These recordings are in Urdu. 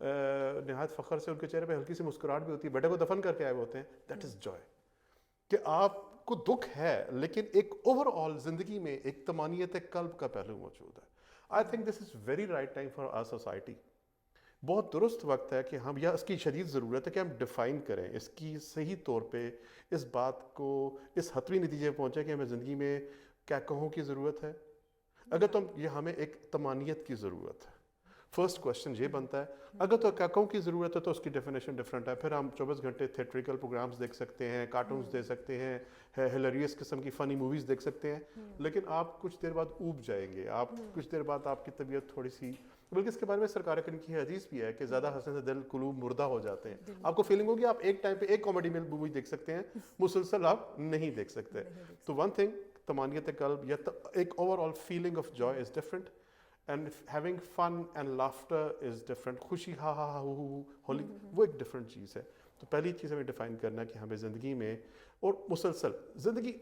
نہایت فخر سے ان کے چہرے پہ ہلکی سی مسکراہٹ بھی ہوتی ہے, بیٹے کو دفن کر کے آئے ہوتے ہیں, دیٹ از جوائے. کہ آپ کو دکھ ہے لیکن ایک اوور آل زندگی میں ایک طمانینت قلب کا پہلو موجود ہے. I think this is very right time for our society. بہت درست وقت ہے کہ ہم, یا اس کی شدید ضرورت ہے کہ ہم ڈیفائن کریں اس کی صحیح طور پہ, اس بات کو اس حتمی نتیجے پہ پہنچیں کہ ہمیں زندگی میں کیا کہوں کی ضرورت ہے. اگر تو یہ ہمیں ایک طمانینت کی ضرورت ہے, فرسٹ کوشچن یہ بنتا ہے. اگر تو کیکوں کی ضرورت ہے تو اس کی ڈیفینیشن ڈفرینٹ ہے. پھر ہم 24 گھنٹے تھیٹریکل پروگرامز دیکھ سکتے ہیں, کارٹونز دیکھ سکتے ہیں, ہیلریس قسم کی فنی موویز دیکھ سکتے ہیں, لیکن آپ کچھ دیر بعد اوب جائیں گے, آپ کچھ دیر بعد آپ کی طبیعت تھوڑی سی, بلکہ اس کے بارے میں سرکار کریم کی حدیث بھی ہے کہ زیادہ ہنسنے سے دل قلوب مردہ ہو جاتے ہیں. آپ کو فیلنگ ہوگی آپ ایک ٹائم پہ ایک کامیڈی میں مووی دیکھ سکتے ہیں, مسلسل آپ نہیں دیکھ سکتے. تو ون تھنگ, طمانینت قلب یا ایک over all feeling of joy is different, and having fun and laughter is different. خوشی ہا ہا ہا ہو ہولی وہ ایک ڈفرینٹ چیز ہے. تو پہلی چیز ہمیں ڈیفائن کرنا ہے کہ ہمیں زندگی میں, اور مسلسل زندگی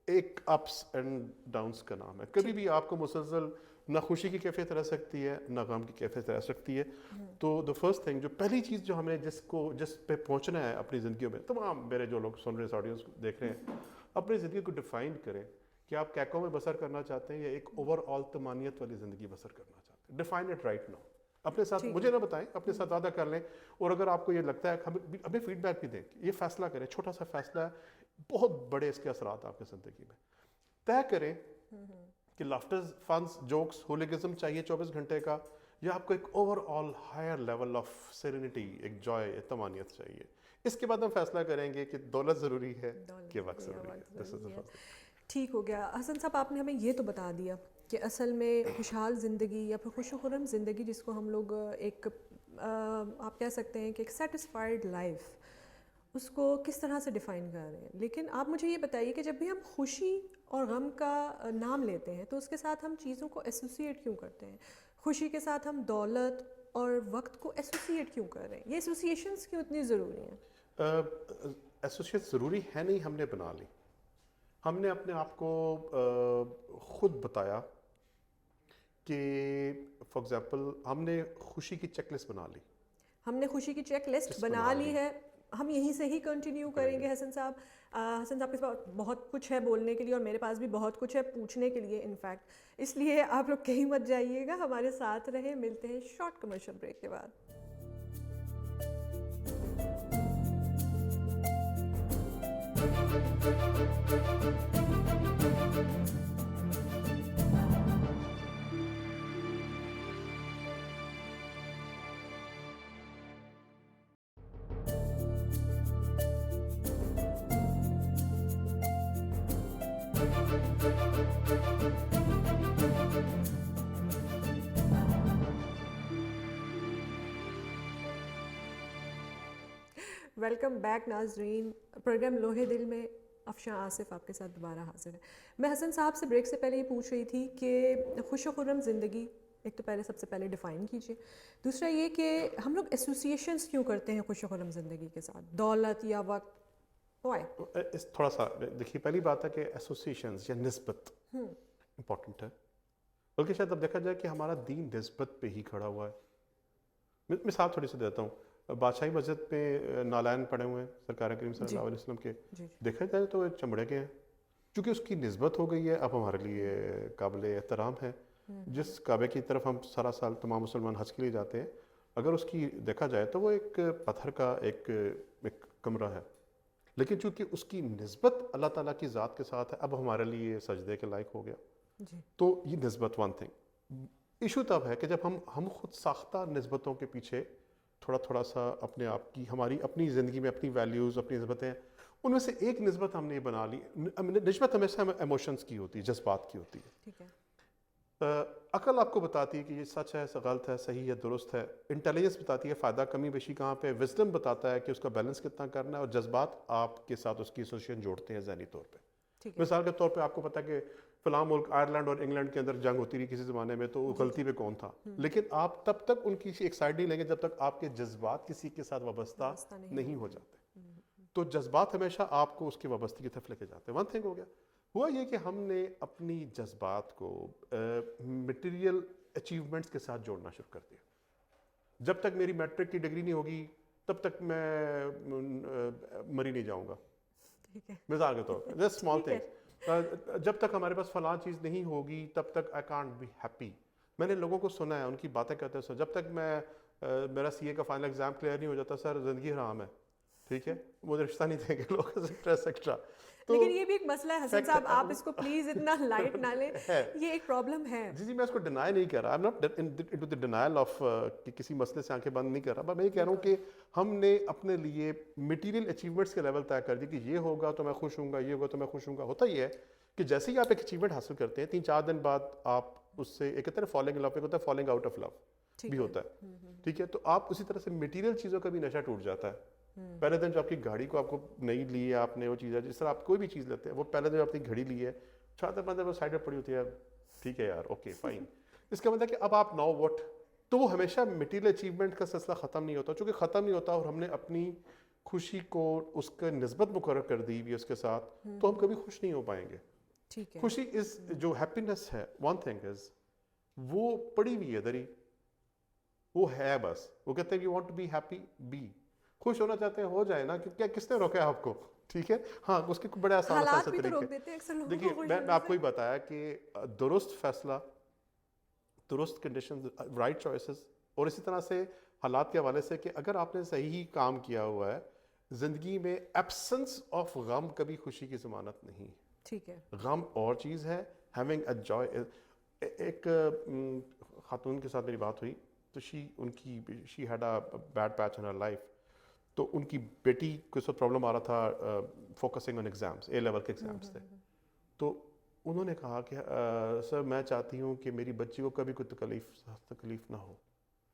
ایک اپس اینڈ ڈاؤنس کا نام ہے. کبھی بھی آپ کو مسلسل نہ خوشی کی کیفیت رہ سکتی ہے نہ غم کی کیفیت رہ سکتی ہے. تو دا فرسٹ تھنگ, جو پہلی چیز جو ہمیں جس پہ پہنچنا ہے اپنی زندگیوں میں, تمام میرے جو لوگ سن رہے ہیں, آڈینس دیکھ رہے ہیں, اپنی زندگی کو ڈیفائن کریں کہ آپ کیکوں میں بسر کرنا چاہتے ہیں یا ایک اوور آل طمانینت والی زندگی بسر کرنا چاہتے ہیں. Define it right now. اپنے ساتھ مجھے نہ بتائیں, اپنے ساتھ وعدہ کر لیں, اور اگر آپ کو یہ لگتا ہے ہمیں فیڈ بیک بھی دیں, یہ فیصلہ کریں, چھوٹا سا فیصلہ ہے, بہت بڑے اس کے اثرات آپ کی زندگی میں. طے کریں کہ لافٹر, فنس, جوکس, ہولیگزم چاہیے 24 گھنٹے کا, یا آپ کو ایک over all higher level of serenity, ایک جوائے, ایک طمانینت چاہیے. اس کے بعد ہم فیصلہ کریں گے کہ دولت ضروری ہے کہ وقت ضروری ہے. ٹھیک ہو گیا. حسن صاحب, آپ نے ہمیں یہ تو بتا دیا کہ اصل میں خوشحال زندگی یا پھر خوش و خرم زندگی, جس کو ہم لوگ ایک آپ کہہ سکتے ہیں کہ ایک سیٹسفائیڈ لائف, اس کو کس طرح سے ڈیفائن کر رہے ہیں. لیکن آپ مجھے یہ بتائیے کہ جب بھی ہم خوشی اور غم کا نام لیتے ہیں تو اس کے ساتھ ہم چیزوں کو ایسوسیٹ کیوں کرتے ہیں؟ خوشی کے ساتھ ہم دولت اور وقت کو ایسوسیٹ کیوں کر رہے ہیں؟ یہ ایسوسیشنس کیوں اتنی ضروری ہیں؟ ایسوسیٹ ضروری ہے نہیں, ہم نے بنا لی. ہم نے اپنے آپ کو خود بتایا کہ فار ایگزامپل ہم نے خوشی کی چیک لسٹ بنا لی. ہم نے خوشی کی چیک لسٹ بنا لی ہے, ہم یہیں سے ہی کنٹینیو کریں گے. حسن صاحب, حسن صاحب کے پاس بہت کچھ ہے بولنے کے لیے, اور میرے پاس بھی بہت کچھ ہے پوچھنے کے لیے انفیکٹ. اس لیے آپ لوگ کہیں مت جائیے گا, ہمارے ساتھ رہیں. ملتے ہیں شارٹ کمرشل بریک کے بعد. ویلکم بیک ناظرین. پروگرام لوہے دل میں افشاں آصف آپ کے ساتھ دوبارہ حاضر ہے. میں حسن صاحب سے بریک سے پہلے یہ پوچھ رہی تھی کہ خوش و خرم زندگی ایک تو پہلے سب سے پہلے ڈیفائن کیجیے, دوسرا یہ کہ ہم لوگ ایسوسیشنس کیوں کرتے ہیں خوش و خرم زندگی کے ساتھ, دولت یا وقت, وائی؟ تھوڑا سا دیکھیے, پہلی بات ہے کہ ایسوسیشنز یا نسبت امپورٹنٹ ہے, بلکہ شاید اب دیکھا جائے کہ ہمارا دین نسبت پہ ہی کھڑا ہوا ہے. مثال تھوڑی سی دیتا ہوں, بادشاہی مسجد پہ نالائن پڑے ہوئے ہیں سرکار کریم صلی اللہ علیہ وسلم کے, دیکھا جائے تو چمڑے کے ہیں, چونکہ اس کی نسبت ہو گئی ہے, اب ہمارے لیے قابل احترام ہے. جس کعبے کی طرف ہم سارا سال تمام مسلمان حج کے لیے جاتے ہیں, اگر اس کی دیکھا جائے تو وہ ایک پتھر کا ایک کمرہ ہے, لیکن چونکہ اس کی نسبت اللہ تعالیٰ کی ذات کے ساتھ ہے, اب ہمارے لیے سجدے کے لائق ہو گیا. تو یہ نسبت ون تھنگ. ایشو تب ہے کہ جب ہم خود ساختہ نسبتوں کے پیچھے تھوڑا سا اپنے آپ کی, ہماری اپنی زندگی میں اپنی ویلیوز, اپنی نسبتیں, ان میں سے ایک نسبت ہم نے بنا لی. نسبت ہمیشہ ایموشنز کی ہوتی ہے, جذبات کی ہوتی ہے. ٹھیک ہے. عقل آپ کو بتاتی ہے کہ یہ سچ ہے, غلط ہے, صحیح ہے, درست ہے. انٹیلیجنس بتاتی ہے فائدہ کمی بیشی کہاں پہ. وزڈم بتاتا ہے کہ اس کا بیلنس کتنا کرنا ہے, اور جذبات آپ کے ساتھ اس کی ایسوسیشن جوڑتے ہیں ذہنی طور پہ. مثال کے طور پہ آپ کو پتا ہے کہ فلاں ملک آئرلینڈ اور انگلینڈ کے اندر جنگ ہوتی رہی کسی زمانے میں, تو غلطی پہ کون تھا, لیکن آپ تب تک ان کی ایک سائڈ نہیں لیں گے جب تک آپ کے جذبات کسی کے ساتھ وابستہ نہیں ہو جاتے. تو جذبات ہمیشہ آپ کو اس کی وابستگی کی طرف لے کے جاتے ہیں. ون تھنگ ہو گیا. ہوا یہ کہ ہم نے اپنی جذبات کو مٹیریل اچیومنٹس کے ساتھ جوڑنا شروع کر دیا. جب تک میری میٹرک کی ڈگری نہیں ہوگی تب تک میں مری نہیں جاؤں گا. ٹھیک ہے. مثال کے طور پر جسٹ اسمال تھنگس. جب تک ہمارے پاس فلاں چیز نہیں ہوگی تب تک آئی کانٹ بی ہیپی. میں نے لوگوں کو سنا ہے ان کی باتیں کرتے ہیں, جب تک میں میرا سی اے کا فائنل ایگزام کلیئر نہیں ہو جاتا سر زندگی حرام ہے. ٹھیک ہے, مجھے رشتہ نہیں دیں گے لوگ ایکسٹرا. لیکن یہ بھی ایک مسئلہ ہے حسن صاحب, آپ اس کو پلیز اتنا لائٹ نہ لیں, یہ ایک پرابلم ہے. جی میں اس کو ڈینائی نہیں کر رہا, I am not into the denial of کہ کسی مسئلے سے آنکھیں بند نہیں کر رہا, بٹ میں یہ کہہ رہا ہوں کہ ہم نے اپنے لیے مٹیریل اچیومنٹس کے لیول طے کر دی کہ یہ ہوگا تو میں خوش ہوں گا, یہ ہوگا تو میں خوش ہوں گا. ہوتا یہ ہے کہ جیسے ہی آپ ایک اچیومنٹ حاصل کرتے ہیں 3-4 دن بعد آپ اس سے ایک کہتے ہیں فالنگ ان لو, ایک ہوتا ہے فالنگ آؤٹ آف لو بھی ہوتا ہے. ٹھیک ہے, تو آپ اسی طرح سے مٹیریل چیزوں کا بھی نشہ ٹوٹ جاتا ہے. پہلے دن جو آپ کی گاڑی کو آپ کو نہیں لی ہے آپ نے وہ چیز ہے, جس طرح آپ کوئی بھی چیز لیتے ہیں وہ پہلے دن آپ کی گھڑی لی ہے 4-5 وہ سائڈ پہ پڑی ہوتی ہے, ٹھیک ہے یار اوکے فائن. اس کا مطلب کہ اب آپ ناؤ واٹ, تو وہ ہمیشہ مٹیریل اچیومنٹ کا سلسلہ ختم نہیں ہوتا. چونکہ ختم نہیں ہوتا اور ہم نے اپنی خوشی کو اس کا نسبت مقرر کر دی ہوئی اس کے ساتھ, تو ہم کبھی خوش نہیں ہو پائیں گے. ٹھیک ہے. خوشی از جو ہیپینس ہے, ون تھنگ از وہ پڑی ہوئی ہے دری, وہ ہے بس. وہ کہتے ہیں you want to be happy, be خوش ہونا چاہتے ہیں ہو جائے نا, کیا کس نے روکا ہے آپ کو. ٹھیک ہے, ہاں اس کے بڑے آسان حالات بھی تو روک دیتے ہیں اکثر لوگوں کو. دیکھیے میں آپ کو ہی بتایا کہ درست فیصلہ, درست کنڈیشن, رائٹ چوائسز, اور اسی طرح سے حالات کے حوالے سے کہ اگر آپ نے صحیح کام کیا ہوا ہے زندگی میں, ایبسنس آف غم کبھی خوشی کی ضمانت نہیں. ٹھیک ہے. غم اور چیز ہے, ہیونگ اے جوائے. ایک خاتون کے ساتھ میری بات ہوئی تو she had a bad patch in her life. تو ان کی بیٹی کو اس وقت پرابلم آ رہا تھا focusing on exams, a level کے ایگزامس تھے. تو انہوں نے کہا کہ سر میں چاہتی ہوں کہ میری بچی کو کبھی کوئی تکلیف نہ ہو.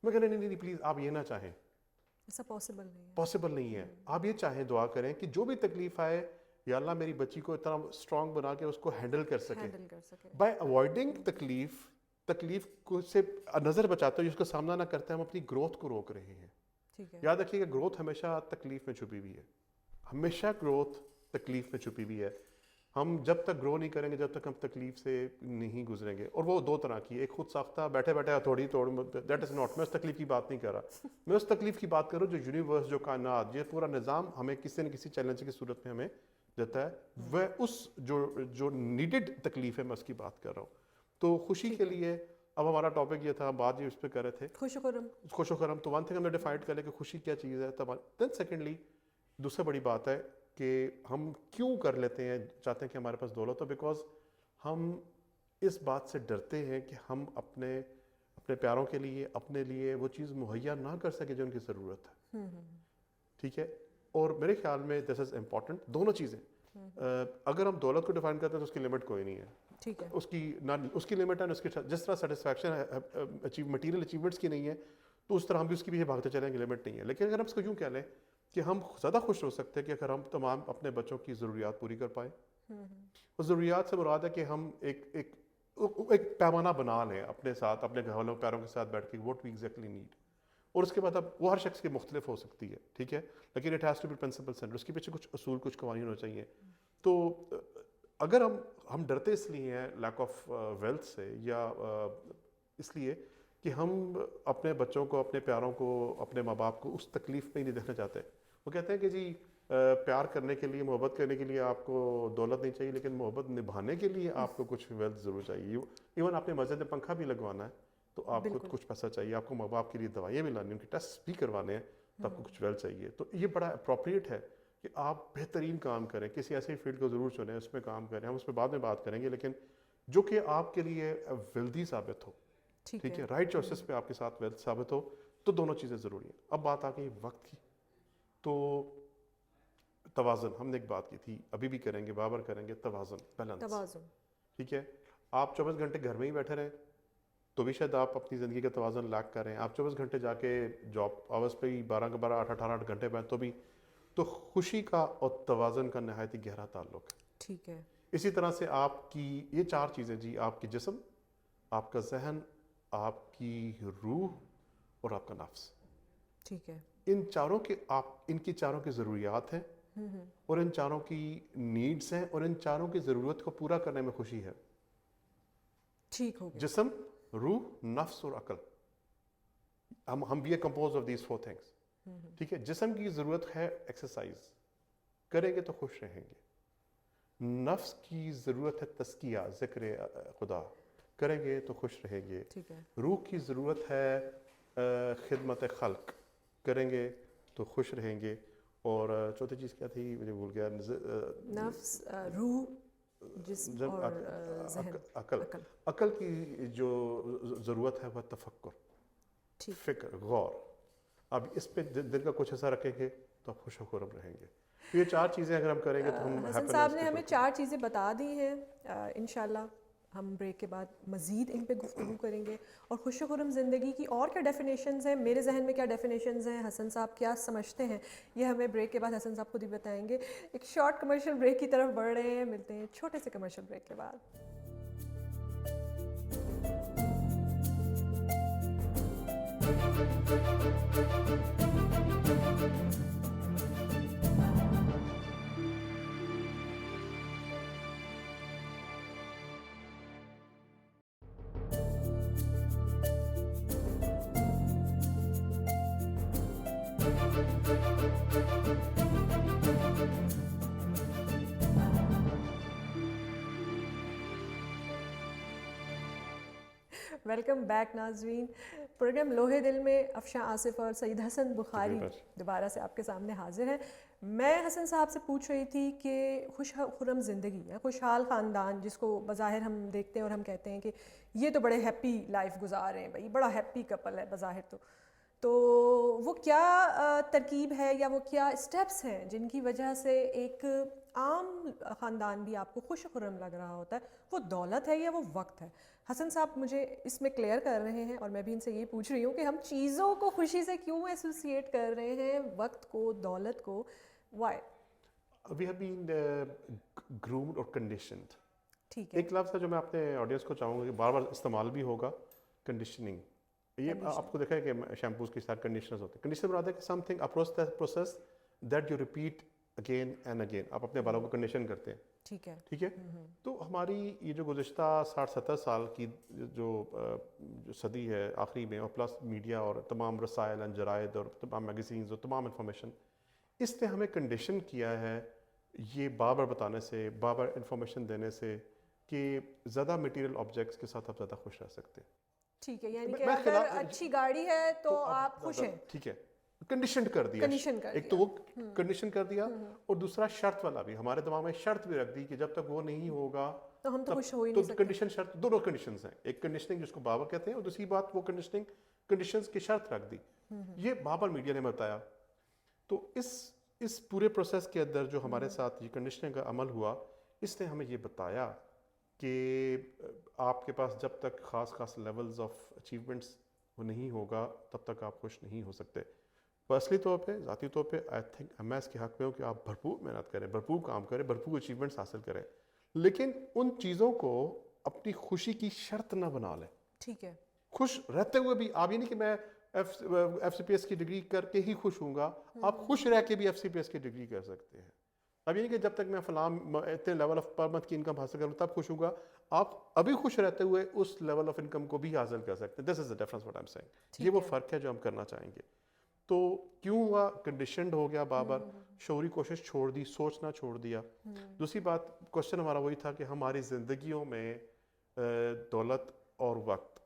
میں کہہ رہا نہیں پلیز آپ یہ نہ چاہیں, ایسا پاسبل نہیں ہے. پاسبل نہیں ہے. آپ یہ چاہیں, دعا کریں کہ جو بھی تکلیف آئے یا اللہ میری بچی کو اتنا اسٹرانگ بنا کے اس کو ہینڈل کر سکے. بائی اوائڈنگ تکلیف کو سے نظر بچاتے ہوئے اس کا سامنا نہ کرتے ہم اپنی گروتھ کو روک رہے ہیں. یاد رکھیے کہ گروتھ ہمیشہ تکلیف میں چھپی ہوئی ہے, ہمیشہ گروتھ تکلیف میں چھپی ہوئی ہے. ہم جب تک گرو نہیں کریں گے جب تک ہم تکلیف سے نہیں گزریں گے. اور وہ دو طرح کی, ایک خود ساختہ بیٹھے بیٹھے ہتھوڑی توڑ, دیٹ از ناٹ, میں اس تکلیف کی بات نہیں کر رہا. میں اس تکلیف کی بات کروں جو یونیورس, جو کائنات, یہ پورا نظام ہمیں کسی نہ کسی چیلنج کی صورت میں ہمیں دیتا ہے. وہ اس جو نیڈڈ تکلیف ہے میں اس کی بات کر رہا ہوں. تو خوشی کے لیے اب ہمارا ٹاپک یہ تھا, بات یہ اس پہ کر رہے تھے خوش و خرم. تو ون تھنگ ہم نے ڈیفائنڈ کر لیا کہ خوشی کیا چیز ہے. دین سیکنڈلی دوسرا بڑی بات ہے کہ ہم کیوں کر لیتے ہیں, چاہتے ہیں کہ ہمارے پاس دولت ہو, بیکاز ہم اس بات سے ڈرتے ہیں کہ ہم اپنے پیاروں کے لیے, اپنے لیے وہ چیز مہیا نہ کر سکے جو ان کی ضرورت ہے. ٹھیک ہے, اور میرے خیال میں دس از امپورٹنٹ دونوں چیزیں. اگر ہم دولت کو ڈیفائن کرتے ہیں تو اس کی لمٹ کوئی نہیں ہے. ٹھیک ہے, اس کی لمٹ ہے, اس کی جس طرح سیٹسفیکشن مٹیریل اچیومنٹس کی نہیں ہے تو اس طرح ہم بھی اس کی پیچھے بھاگتے چلیں گے, لمٹ نہیں ہے. لیکن اگر ہم اس کو یوں کہہ لیں کہ ہم زیادہ خوش ہو سکتے ہیں کہ اگر ہم تمام اپنے بچوں کی ضروریات پوری کر پائیں. اور ضروریات سے مراد ہے کہ ہم ایک پیمانہ بنا لیں اپنے ساتھ, اپنے گھر والوں پیاروں کے ساتھ بیٹھ کے واٹ وی ایگزیکٹلی نیڈ. اور اس کے بعد اب وہ ہر شخص کی مختلف ہو سکتی ہے. ٹھیک ہے, لیکن it has to be principal centre, اس کے پیچھے کچھ اصول, کچھ قوانین ہونا چاہیے. تو اگر ہم ڈرتے اس لیے ہیں لیک آف ویلتھ سے, یا اس لیے کہ ہم اپنے بچوں کو, اپنے پیاروں کو, اپنے ماں باپ کو اس تکلیف میں ہی نہیں دیکھنا چاہتے. وہ کہتے ہیں کہ جی پیار کرنے کے لیے, محبت کرنے کے لیے آپ کو دولت نہیں چاہیے, لیکن محبت نبھانے کے لیے آپ کو کچھ ویلتھ ضرور چاہیے. ایون آپ نے مسجد میں پنکھا بھی لگوانا ہے تو آپ کو کچھ پیسہ چاہیے, آپ کو ماں باپ کے لیے دوائیاں بھی لانی, ان کے ٹیسٹ بھی کروانے ہیں تو آپ کو کچھ ویلتھ چاہیے. تو یہ بڑا اپروپریٹ ہے کہ آپ بہترین کام کریں, کسی ایسی فیلڈ کو ضرور چنیں, اس میں کام کریں. ہم اس پہ بعد میں بات کریں گے, لیکن جو کہ آپ کے لیے ویلدی ثابت ہو. ٹھیک ہے, رائٹ چوائسز پہ آپ کے ساتھ ویلتھ ثابت ہو, تو دونوں چیزیں ضروری ہیں. اب بات آ گئی وقت کی, تو توازن, ہم نے ایک بات کی تھی, ابھی بھی کریں گے, بار کریں گے, توازن, بیلنس. ٹھیک ہے, آپ 24 گھنٹے گھر میں ہی بیٹھے رہیں تو بھی شاید آپ اپنی زندگی کا توازن لاک کریں. آپ 24 گھنٹے جا کے جاب آورس پہ ہی 12 کے 12 8 گھنٹے بیٹھ تو بھی, تو خوشی کا اور توازن کا نہایت ہی گہرا تعلق ہے. ٹھیک ہے. اسی طرح سے آپ کی یہ 4 چیزیں جی, آپ کی جسم, آپ کا ذہن, آپ کی روح اور آپ کا نفس. ٹھیک ہے, ان کی چاروں کی ضروریات ہیں, اور ان چاروں کی نیڈز ہیں, اور ان چاروں کی ضرورت کو پورا کرنے میں خوشی ہے. ٹھیک ہو گیا. جسم, روح, نفس اور عقل, ہم بھی کمپوز آف دیز 4 تھنگس. ٹھیک ہے. جسم کی ضرورت ہے ایکسرسائز, کریں گے تو خوش رہیں گے. نفس کی ضرورت ہے تزکیہ, ذکر خدا, کریں گے تو خوش رہیں گے. ٹھیک ہے. روح کی ضرورت ہے خدمت خلق, کریں گے تو خوش رہیں گے. اور چوتھی چیز کیا تھی مجھے بھول گیا. نفس, روح, جسم اور ذہن, عقل کی جو ضرورت ہے وہ تفکر, فکر, غور. اب اس پہ دل کا کچھ حصہ رکھیں گے تو آپ خوش و خرم رہیں گے. یہ 4 چیزیں اگر ہم کریں گے تو ہم حسن صاحب نے ہمیں 4 چیزیں بتا دی ہیں. انشاءاللہ ہم بریک کے بعد مزید ان پہ گفتگو کریں گے. اور خوش و خرم زندگی کی اور کیا ڈیفینیشنز ہیں, میرے ذہن میں کیا ڈیفینیشنز ہیں, حسن صاحب کیا سمجھتے ہیں, یہ ہمیں بریک کے بعد حسن صاحب خود ہی بتائیں گے. ایک شارٹ کمرشل بریک کی طرف بڑھ رہے ہیں, ملتے ہیں چھوٹے سے کمرشل بریک کے بعد. ویلکم بیک ناظرین. پروگرام لوہے دل میں افشاں آصف اور سعید حسن بخاری دوبارہ سے آپ کے سامنے حاضر ہیں. میں حسن صاحب سے پوچھ رہی تھی کہ خوش خرم زندگی ہے, خوشحال خاندان جس کو بظاہر ہم دیکھتے ہیں اور ہم کہتے ہیں کہ یہ تو بڑے ہیپی لائف گزار رہے ہیں بھائی, بڑا ہیپی کپل ہے بظاہر. تو وہ کیا ترکیب ہے یا وہ کیا اسٹیپس ہیں جن کی وجہ سے ایک عام خاندان بھی آپ کو خوش خرم لگ رہا ہوتا ہے؟ وہ دولت ہے یا وہ وقت ہے؟ حسن صاحب مجھے اس میں کلیئر کر رہے ہیں, اور میں بھی ان سے یہ پوچھ رہی ہوں کہ ہم چیزوں کو خوشی سے کیوں ایسوسیٹ کر رہے ہیں, وقت کو, دولت کو, Y? We have been groomed or conditioned. ٹھیک ہے. ایک لفظ ہے جو میں اپنے آڈینس کو چاہوں گا کہ بار بار استعمال بھی ہوگا, کنڈیشننگ. یہ آپ کو دیکھا ہے کہ شیمپوز کے ساتھ کنڈیشنرز ہوتے ہیں. کنڈیشنر مراد ہے کہ some thing process that you repeat again and again. آپ اپنے بالوں کو کنڈیشن کرتے ہیں. ٹھیک ہے. ٹھیک ہے. تو ہماری یہ جو گزشتہ 60-70 سال کی جو صدی ہے آخری میں, اور پلس میڈیا اور تمام رسائل اور جرائد اور تمام میگزینز اور تمام انفارمیشن, اس نے ہمیں کنڈیشن کیا ہے یہ بار بار بتانے سے, بار بار انفارمیشن دینے سے کہ زیادہ مٹیریل آبجیکٹس کے ساتھ آپ زیادہ خوش رہ سکتے ہیں. ٹھیک ہے. یعنی کہ اگر اچھی گاڑی ہے تو آپ خوش ہیں. ٹھیک ہے. کنڈیشن کر دیا, ایک تو وہ کنڈیشن کر دیا, اور دوسرا شرط والا بھی. ہمارے دماغ میں شرط بھی رکھ دی کہ جب تک وہ نہیں ہوگا تو ہم تو خوش ہو ہی نہیں سکتے. کنڈیشن شرط, دونوں کنڈیشنز ہیں. ایک کنڈیشننگ جس کو بابر کہتے ہیں, اور دوسری بات وہ کنڈیشنز کی شرط رکھ دی. یہ بابر میڈیا نے بتایا. تو اس پورے پروسیس کے اندر جو ہمارے ساتھ یہ کنڈیشننگ کا عمل ہوا, اس نے ہمیں یہ بتایا کہ آپ کے پاس جب تک خاص لیولز آف اچیومنٹس وہ نہیں ہوگا تب تک آپ خوش نہیں ہو سکتے. پرسنلی طور پہ, ذاتی طور پہ آئی تھنک میں اس کے حق میں ہوں کہ آپ بھرپور محنت کریں, بھرپور کام کریں, بھرپور اچیومنٹس حاصل کریں, لیکن ان چیزوں کو اپنی خوشی کی شرط نہ بنا لیں. ٹھیک ہے. خوش رہتے ہوئے بھی آپ, یہ نہیں کہ میں ایف سی پی ایس کی ڈگری کر کے ہی خوش ہوں گا, آپ خوش رہ کے بھی ایف سی پی ایس کی ڈگری کر سکتے ہیں. اب یہ نہیں کہ جب تک میں فلاں اتنے لیول آف پر منتھ کی انکم حاصل کروں تب خوش ہوں گا, آپ ابھی خوش رہتے ہوئے اس لیول آف انکم کو بھی حاصل کر سکتے ہیں. This is the difference what I am seeing. یہ وہ فرق ہے جو ہم کرنا چاہیں گے. تو کیوں ہوا, کنڈیشنڈ ہو گیا بابر, شعوری کوشش چھوڑ دی, سوچنا چھوڑ دیا. دوسری بات, کوشچن ہمارا وہی تھا کہ ہماری زندگیوں میں دولت اور وقت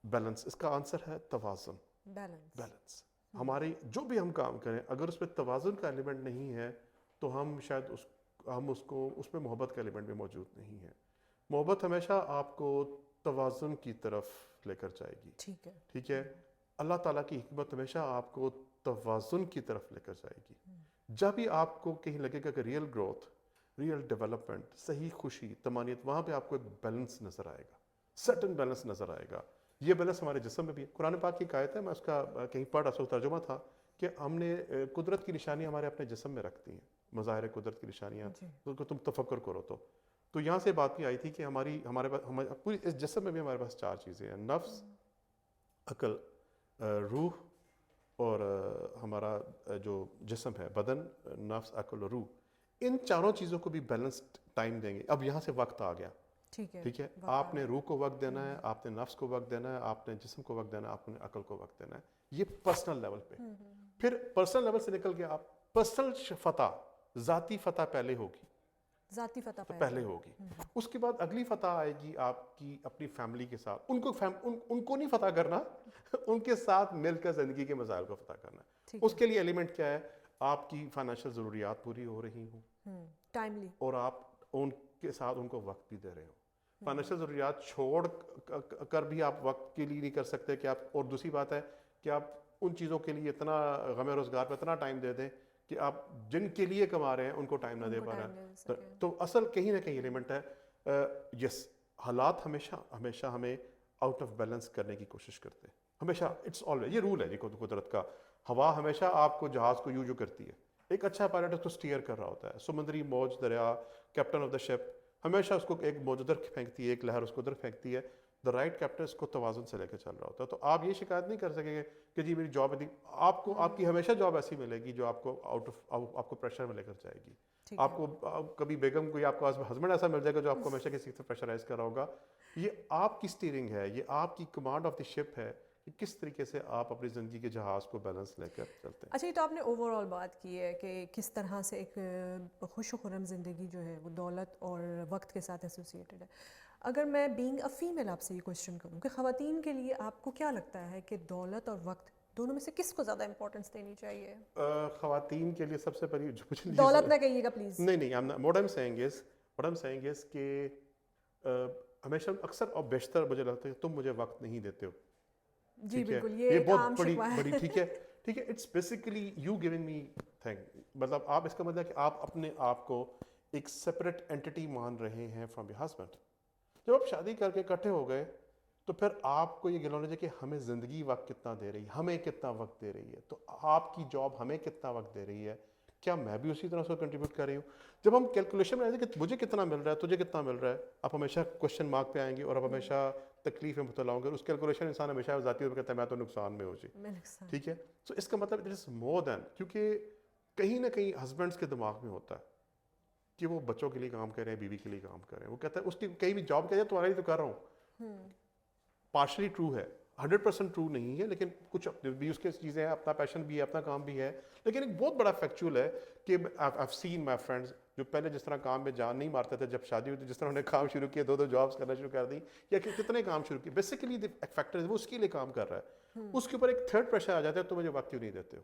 بیلنس, اس کا آنسر ہے توازن. بیلنس. ہماری جو بھی ہم کام کریں اگر اس میں توازن کا ایلیمنٹ نہیں ہے تو ہم شاید اس میں محبت کا ایلیمنٹ بھی موجود نہیں ہے. محبت ہمیشہ آپ کو توازن کی طرف لے کر جائے گی. ٹھیک ہے. اللہ تعالیٰ کی حکمت ہمیشہ آپ کو توازن کی طرف لے کر جائے گی. جب بھی آپ کو کہیں لگے گا کہ ریئل گروتھ, ریئل ڈیولپمنٹ, صحیح خوشی, طمانینت, وہاں پہ آپ کو ایک بیلنس نظر آئے گا, سرٹن بیلنس نظر آئے گا. یہ بیلنس ہمارے جسم میں بھی ہے. قرآن پاک کی ایک آیت ہے, میں اس کا کہیں پڑھا, اس کا ترجمہ تھا کہ ہم نے قدرت کی نشانیاں ہمارے اپنے جسم میں رکھ دی ہیں, مظاہر قدرت کی نشانیاں, ان کو تم تفکر کرو. تو یہاں سے بات بھی آئی تھی کہ ہمارے پاس پوری اس جسم میں بھی ہمارے پاس 4 چیزیں ہیں, نفس, عقل, روح اور ہمارا جو جسم ہے, بدن, نفس, عقل اور روح. ان 4 چیزوں کو بھی بیلنسڈ ٹائم دیں گے. اب یہاں سے وقت آ گیا. ٹھیک ہے ٹھیک ہے. آپ نے روح کو وقت دینا ہے, آپ نے نفس کو وقت دینا ہے, آپ نے جسم کو وقت دینا ہے, آپ نے عقل کو وقت دینا ہے. یہ پرسنل لیول پہ. پھر پرسنل لیول سے نکل کے آپ پرسنل فتح, ذاتی فتح پہلے ہوگی, ذاتی فتح تو پہلے ہوگی. اس کے بعد اگلی فتح آئے گی آپ کی اپنی فیملی کے ساتھ. ان کو نہیں فتح کرنا, ان کے ساتھ مل کر زندگی کے مسائل کو فتح کرنا. اس کے لیے ایلیمنٹ کیا ہے, آپ کی فائنینشیل ضروریات پوری ہو رہی ہوں ٹائملی, اور آپ ان کے ساتھ ان کو وقت بھی دے رہے ہو. فائنینشیل ضروریات چھوڑ کر بھی آپ وقت کے لیے نہیں کر سکتے کہ آپ, اور دوسری بات ہے کہ آپ ان چیزوں کے لیے اتنا غم روزگار پہ اتنا ٹائم دے دیں کہ آپ جن کے لیے کما رہے ہیں ان کو ٹائم نہ دے پا رہے ہیں. تو اصل کہیں نہ کہیں ایلیمنٹ ہے. یس, حالات ہمیشہ ہمیں آؤٹ آف بیلنس کرنے کی کوشش کرتے ہیں ہمیشہ. اٹس آلویز, یہ رول ہے جی قدرت کا. ہوا ہمیشہ آپ کو جہاز کو یوں کرتی ہے. ایک اچھا پائلٹ اس کو اسٹیئر کر رہا ہوتا ہے. سمندری موج دریا, کیپٹن آف دا شپ ہمیشہ اس کو ایک موج ادھر پھینکتی ہے, ایک لہر اس کو ادھر پھینکتی ہے. دا رائٹ کیپٹن اس کو توازن سے لے کے چل رہا ہوتا ہے. تو آپ یہ شکایت نہیں کر سکیں گے کہ جی میری جاب اتنی, آپ کو آپ کی ہمیشہ جاب ایسی ملے گی جو آپ کو آپ کو پریشر میں لے کر جائے گی. آپ کو کبھی بیگم کوئی آپ کا ہسبینڈ ایسا مل جائے گا جو آپ کو ہمیشہ کسی سے پریشرائز کر رہا ہوگا. یہ آپ کی اسٹیئرنگ ہے, یہ آپ کی کمانڈ آف دی شپ ہے کہ کس طریقے سے آپ اپنی زندگی کے جہاز کو بیلنس لے کر چلتے ہیں. اچھا, یہ تو آپ نے اوور آل بات کی ہے کہ کس طرح سے ایک خوش و خرم زندگی جو ہے وہ دولت اور وقت کے ساتھ ایسوسیٹڈ ہے. اگر میں بینگ اے فیمیل آپ سے یہ کوشچن کروں کہ خواتین کے لیے آپ کو کیا لگتا ہے کہ دولت اور وقت دونوں میں سے کس کو زیادہ امپورٹنس دینی چاہیے؟ خواتین کے لیے سب سے پہلی دولت نہ کہیے گا پلیز. نہیں, what I'm saying is کہ ہمیشہ اکثر اور بیشتر مجھے لگتا ہے کہ تم مجھے وقت نہیں دیتے ہو. جی بالکل, یہ ایک عام بہت شکوہ ہے. بڑی ٹھیک ہے. It's basically you giving me thing, مطلب آپ اس کا مطلب کہ آپ اپنے آپ کو ایک سپریٹ اینٹی مان رہے ہیں فرام یور ہسبینڈ. جب آپ شادی کر کے اکٹھے ہو گئے تو پھر آپ کو یہ گلا ہونا چاہیے کہ ہمیں زندگی وقت کتنا دے رہی ہے, ہمیں کتنا وقت دے رہی ہے. تو آپ کی جاب ہمیں کتنا وقت دے رہی ہے, کیا میں بھی اسی طرح سے کنٹریبیوٹ کر رہی ہوں. جب ہم کیلکولیشن میں آئیں گے کہ مجھے کتنا مل رہا ہے, تجھے کتنا مل رہا ہے, آپ ہمیشہ کوشچن مارک پہ آئیں گے اور آپ ہمیشہ تکلیف میں مبتلا ہوں گے. اس کیلکولیشن انسان ہمیشہ ذاتی طور پر کہتا ہے میں تو نقصان میں ہو جی. ٹھیک ہے, تو اس کا مطلب اٹ از مور دین, کیونکہ کہیں نہ کہیں ہسبینڈس کے دماغ میں ہوتا ہے کہ وہ بچوں کے لیے کام کر رہے ہیں, بیوی کے لیے کام کر رہے ہیں. وہ کہتا ہے اس کی کہیں بھی جاب کہہ جائے تمہارے لیے تو کر رہا ہوں. پارشلی ٹرو ہے, 100% ٹرو نہیں ہے, لیکن کچھ بھی اس کے چیزیں ہیں, اپنا پیشن بھی ہے, اپنا کام بھی ہے. لیکن ایک بہت بڑا فیکچوئل ہے کہ I've seen my friends جو پہلے جس طرح کام میں جان نہیں مارتے تھے, جب شادی ہوئی تو جس طرح انہیں کام شروع کیے, 2 جابس کرنا شروع کر دی, یا کہ کتنے کام شروع کیے. بیسیکلی ایک فیکٹر ہے وہ اس کے لیے کام کر رہا ہے. اس کے اوپر ایک تھرڈ پریشر آ جاتا ہے, تو مجھے وقت کیوں نہیں دیتے ہو.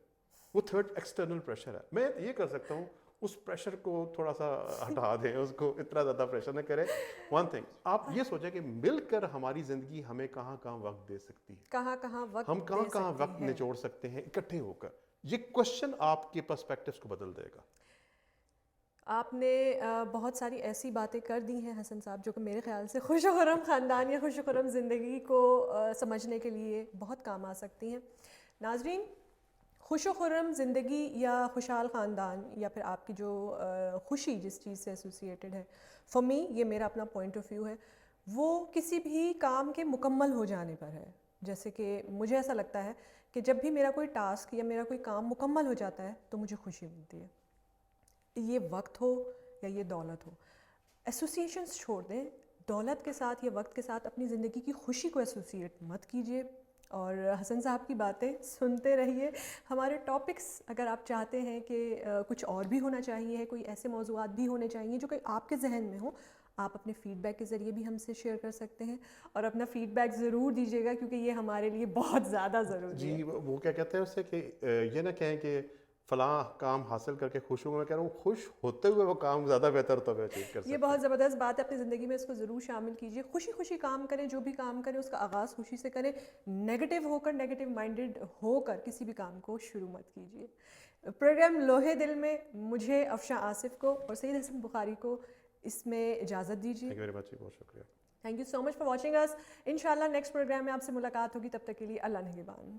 وہ تھرڈ ایکسٹرنل پریشر ہے. میں یہ کر سکتا ہوں اس پریشر کو تھوڑا سا ہٹا دیں, اس کو اتنا زیادہ پریشر نہ کریں. ون تھنگ آپ یہ سوچیں کہ مل کر ہماری زندگی ہمیں کہاں کہاں وقت دے سکتی ہے, کہاں وقت ہم کہاں وقت نچوڑ سکتے ہیں اکٹھے ہو کر. یہ کوشچن آپ کے پرسپیکٹیوز کو بدل دے گا. آپ نے بہت ساری ایسی باتیں کر دی ہیں حسن صاحب جو کہ میرے خیال سے خوش و خرم خاندان یا خوش و خرم زندگی کو سمجھنے کے لیے بہت کام آ سکتی ہیں. ناظرین, خوش و خرم زندگی یا خوشحال خاندان یا پھر آپ کی جو خوشی جس چیز سے ایسوسیٹڈ ہے, فار می یہ میرا اپنا پوائنٹ آف ویو ہے, وہ کسی بھی کام کے مکمل ہو جانے پر ہے. جیسے کہ مجھے ایسا لگتا ہے کہ جب بھی میرا کوئی ٹاسک یا میرا کوئی کام مکمل ہو جاتا ہے تو مجھے خوشی ملتی ہے. یہ وقت ہو یا یہ دولت ہو, ایسوسیشنز چھوڑ دیں. دولت کے ساتھ یا وقت کے ساتھ اپنی زندگی کی خوشی کو ایسوسیٹ مت کیجیے. اور حسن صاحب کی باتیں سنتے رہیے. ہمارے ٹاپکس اگر آپ چاہتے ہیں کہ کچھ اور بھی ہونا چاہیے, کوئی ایسے موضوعات بھی ہونے چاہیے جو کہ آپ کے ذہن میں ہوں, آپ اپنے فیڈ بیک کے ذریعے بھی ہم سے شیئر کر سکتے ہیں. اور اپنا فیڈ بیک ضرور دیجیے گا کیونکہ یہ ہمارے لیے بہت زیادہ ضروری ہے. جی وہ کیا کہتے ہیں اس سے کہ یہ نہ کہیں کہ فلاں کام حاصل کر کے خوش ہوں. میں کہہ رہا ہوں خوش ہوتے ہوئے وہ کام زیادہ بہتر تو اچیو کر سکتے ہیں. یہ بہت زبردست بات ہے, اپنی زندگی میں اس کو ضرور شامل کیجیے. خوشی کام کریں, جو بھی کام کریں اس کا آغاز خوشی سے کریں. نیگیٹو ہو کر, نیگیٹو مائنڈڈ ہو کر کسی بھی کام کو شروع مت کیجیے. پروگرام لوہے دل میں مجھے افشاں آصف کو اور سید حسن بخاری کو اس میں اجازت دیجیے. تھینک یو ویری مچ, بہت شکریہ. Thank you so much for watching us. انشاءاللہ نیکسٹ پروگرام میں آپ سے ملاقات ہوگی. تب تک کے لیے اللہ نگہبان.